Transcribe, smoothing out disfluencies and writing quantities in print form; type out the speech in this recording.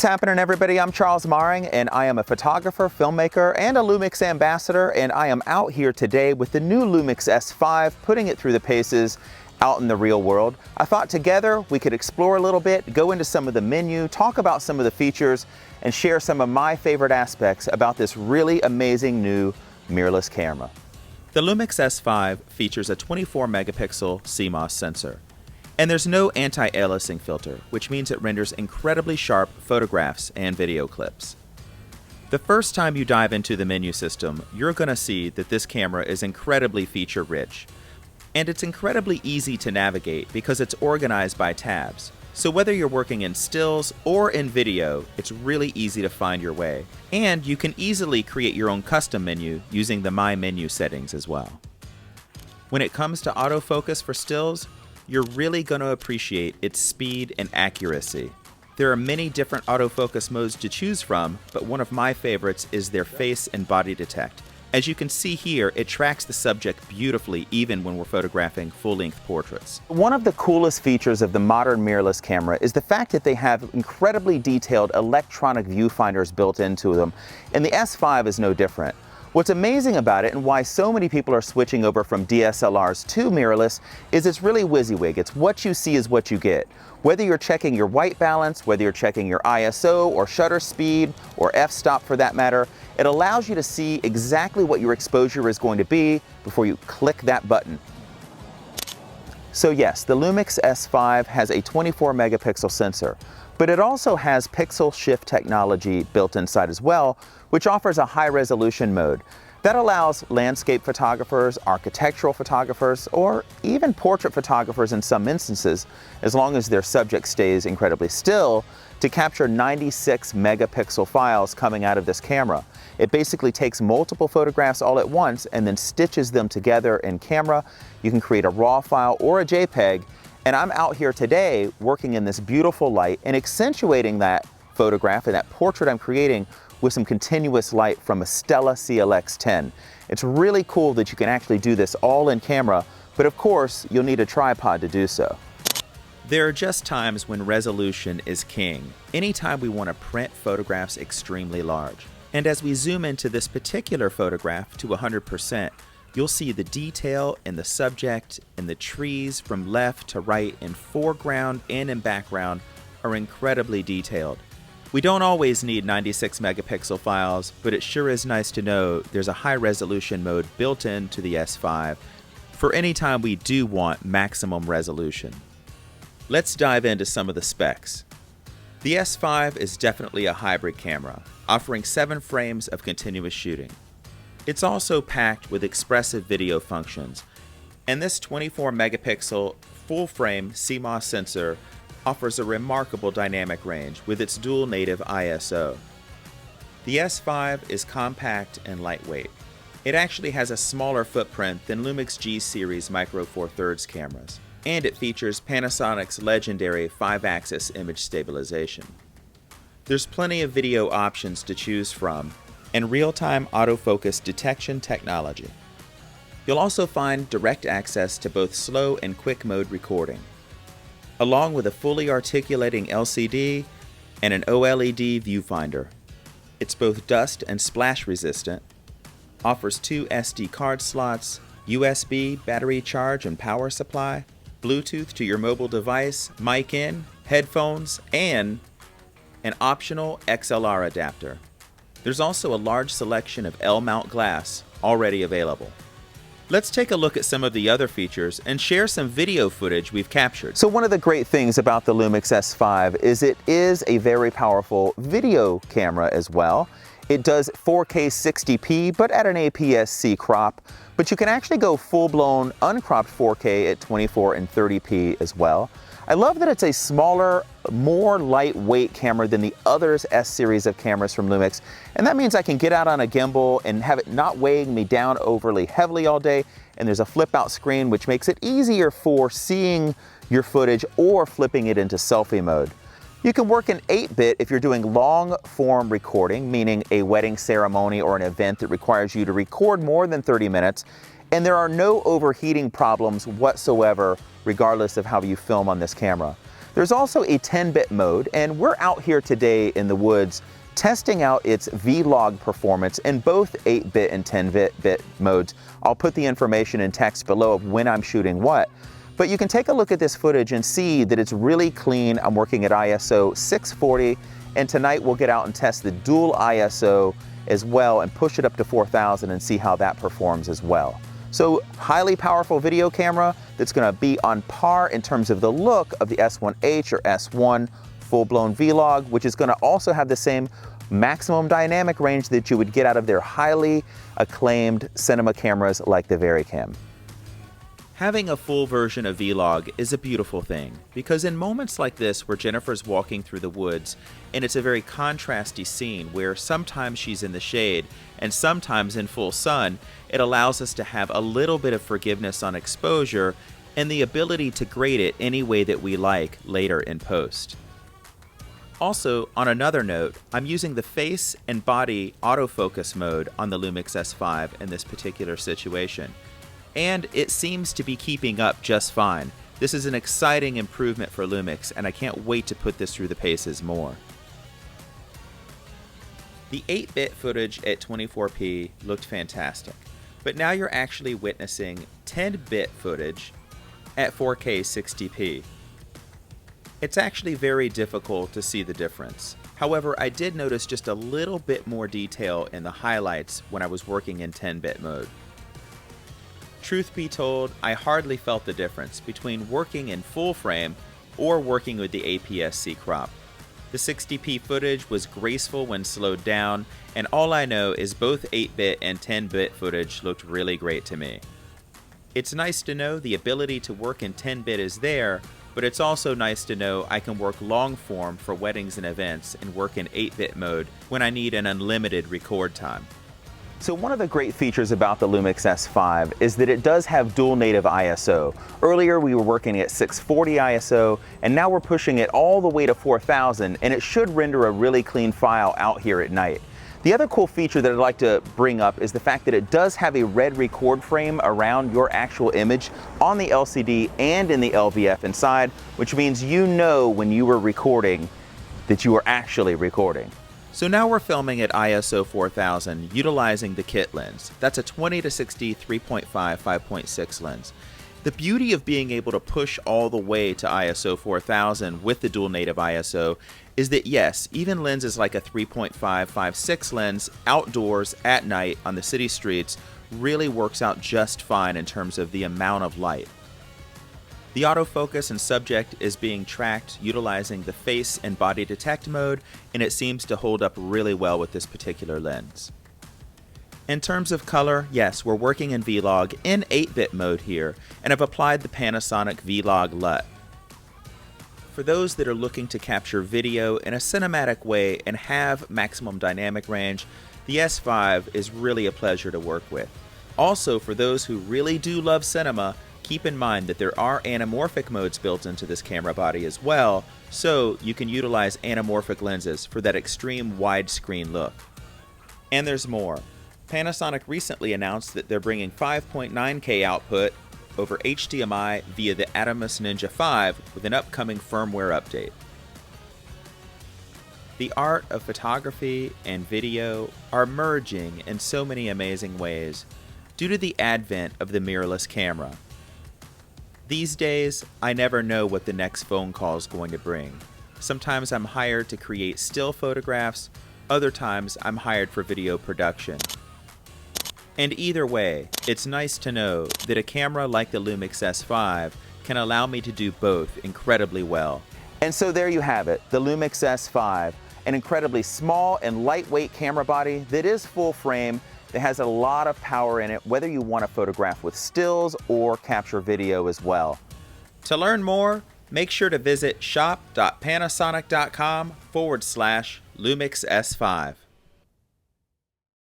What's happening, everybody? I'm Charles Maring, and I am a photographer, filmmaker, and a LUMIX ambassador, and I am out here today with the new LUMIX S5, putting it through the paces out in the real world. I thought together we could explore a little bit, go into some of the menu, talk about some of the features, and share some of my favorite aspects about this really amazing new mirrorless camera. The LUMIX S5 features a 24 megapixel CMOS sensor. And there's no anti-aliasing filter, which means it renders incredibly sharp photographs and video clips. The first time you dive into the menu system, you're going to see that this camera is incredibly feature-rich. And it's incredibly easy to navigate because it's organized by tabs. So whether you're working in stills or in video, it's really easy to find your way. And you can easily create your own custom menu using the My Menu settings as well. When it comes to autofocus for stills, you're really going to appreciate its speed and accuracy. There are many different autofocus modes to choose from, but one of my favorites is their face and body detect. As you can see here, it tracks the subject beautifully even when we're photographing full-length portraits. One of the coolest features of the modern mirrorless camera is the fact that they have incredibly detailed electronic viewfinders built into them, and the S5 is no different. What's amazing about it and why so many people are switching over from DSLRs to mirrorless is it's really WYSIWYG. It's what you see is what you get. Whether you're checking your white balance, whether you're checking your ISO or shutter speed or f-stop for that matter, it allows you to see exactly what your exposure is going to be before you click that button. So yes, the LUMIX S5 has a 24 megapixel sensor, but it also has pixel shift technology built inside as well, which offers a high resolution mode. That allows landscape photographers, architectural photographers, or even portrait photographers in some instances, as long as their subject stays incredibly still, to capture 96 megapixel files coming out of this camera. It basically takes multiple photographs all at once and then stitches them together in camera. You can create a RAW file or a JPEG, and I'm out here today working in this beautiful light and accentuating that photograph and that portrait I'm creating with some continuous light from a Stella CLX10. It's really cool that you can actually do this all in camera, but of course, you'll need a tripod to do so. There are just times when resolution is king, anytime we want to print photographs extremely large. And as we zoom into this particular photograph to 100%, you'll see the detail in the subject and the trees from left to right in foreground and in background are incredibly detailed. We don't always need 96 megapixel files, but it sure is nice to know there's a high resolution mode built into the S5 for any time we do want maximum resolution. Let's dive into some of the specs. The S5 is definitely a hybrid camera, offering 7 frames of continuous shooting. It's also packed with expressive video functions, and this 24 megapixel full-frame CMOS sensor offers a remarkable dynamic range with its dual native ISO. The S5 is compact and lightweight. It actually has a smaller footprint than LUMIX G series Micro Four Thirds cameras, and it features Panasonic's legendary 5-axis image stabilization. There's plenty of video options to choose from, and real-time autofocus detection technology. You'll also find direct access to both slow and quick mode recording, along with a fully articulating LCD and an OLED viewfinder. It's both dust and splash resistant, offers 2 SD card slots, USB, battery charge and power supply, Bluetooth to your mobile device, mic in, headphones, and an optional XLR adapter. There's also a large selection of L-mount glass already available. Let's take a look at some of the other features and share some video footage we've captured. So one of the great things about the LUMIX S5 is it is a very powerful video camera as well. It does 4K 60p, but at an APS-C crop, but you can actually go full-blown uncropped 4K at 24 and 30p as well. I love that it's a smaller, more lightweight camera than the other S series of cameras from LUMIX, and that means I can get out on a gimbal and have it not weighing me down overly heavily all day, and there's a flip-out screen which makes it easier for seeing your footage or flipping it into selfie mode. You can work in 8-bit if you're doing long-form recording, meaning a wedding ceremony or an event that requires you to record more than 30 minutes, and there are no overheating problems whatsoever regardless of how you film on this camera. There's also a 10-bit mode, and we're out here today in the woods testing out its vlog performance in both 8-bit and 10-bit modes. I'll put the information in text below of when I'm shooting what. But you can take a look at this footage and see that it's really clean. I'm working at ISO 640, and tonight we'll get out and test the dual ISO as well and push it up to 4000 and see how that performs as well. So highly powerful video camera that's going to be on par in terms of the look of the S1H or S1 full-blown vlog, which is going to also have the same maximum dynamic range that you would get out of their highly acclaimed cinema cameras like the VariCam. Having a full version of vlog is a beautiful thing, because in moments like this where Jennifer's walking through the woods and it's a very contrasty scene where sometimes she's in the shade and sometimes in full sun, it allows us to have a little bit of forgiveness on exposure and the ability to grade it any way that we like later in post. Also, on another note, I'm using the face and body autofocus mode on the LUMIX S5 in this particular situation, and it seems to be keeping up just fine. This is an exciting improvement for LUMIX, and I can't wait to put this through the paces more. The 8-bit footage at 24p looked fantastic, but now you're actually witnessing 10-bit footage at 4K 60p. It's actually very difficult to see the difference. However, I did notice just a little bit more detail in the highlights when I was working in 10-bit mode. Truth be told, I hardly felt the difference between working in full frame or working with the APS-C crop. The 60p footage was graceful when slowed down, and all I know is both 8-bit and 10-bit footage looked really great to me. It's nice to know the ability to work in 10-bit is there, but it's also nice to know I can work long form for weddings and events and work in 8-bit mode when I need an unlimited record time. So one of the great features about the LUMIX S5 is that it does have dual native ISO. Earlier we were working at 640 ISO, and now we're pushing it all the way to 4000, and it should render a really clean file out here at night. The other cool feature that I'd like to bring up is the fact that it does have a red record frame around your actual image on the LCD and in the LVF inside, which means you know when you were recording that you were actually recording. So now we're filming at ISO 4000 utilizing the kit lens. That's a 20-60 3.5 5.6 lens. The beauty of being able to push all the way to ISO 4000 with the dual native ISO is that yes, even lenses like a 3.5 5.6 lens outdoors at night on the city streets really works out just fine in terms of the amount of light. The autofocus and subject is being tracked utilizing the face and body detect mode, and it seems to hold up really well with this particular lens. In terms of color, yes, we're working in Vlog in 8-bit mode here, and I've applied the Panasonic Vlog LUT. For those that are looking to capture video in a cinematic way and have maximum dynamic range, the S5 is really a pleasure to work with. Also, for those who really do love cinema, keep in mind that there are anamorphic modes built into this camera body as well, so you can utilize anamorphic lenses for that extreme widescreen look. And there's more. Panasonic recently announced that they're bringing 5.9K output over HDMI via the Atomos Ninja 5 with an upcoming firmware update. The art of photography and video are merging in so many amazing ways due to the advent of the mirrorless camera. These days, I never know what the next phone call is going to bring. Sometimes I'm hired to create still photographs, other times I'm hired for video production. And either way, it's nice to know that a camera like the LUMIX S5 can allow me to do both incredibly well. And so there you have it, the LUMIX S5, an incredibly small and lightweight camera body that is full frame, that has a lot of power in it, whether you want to photograph with stills or capture video as well. To learn more, make sure to visit shop.panasonic.com/LUMIX S5.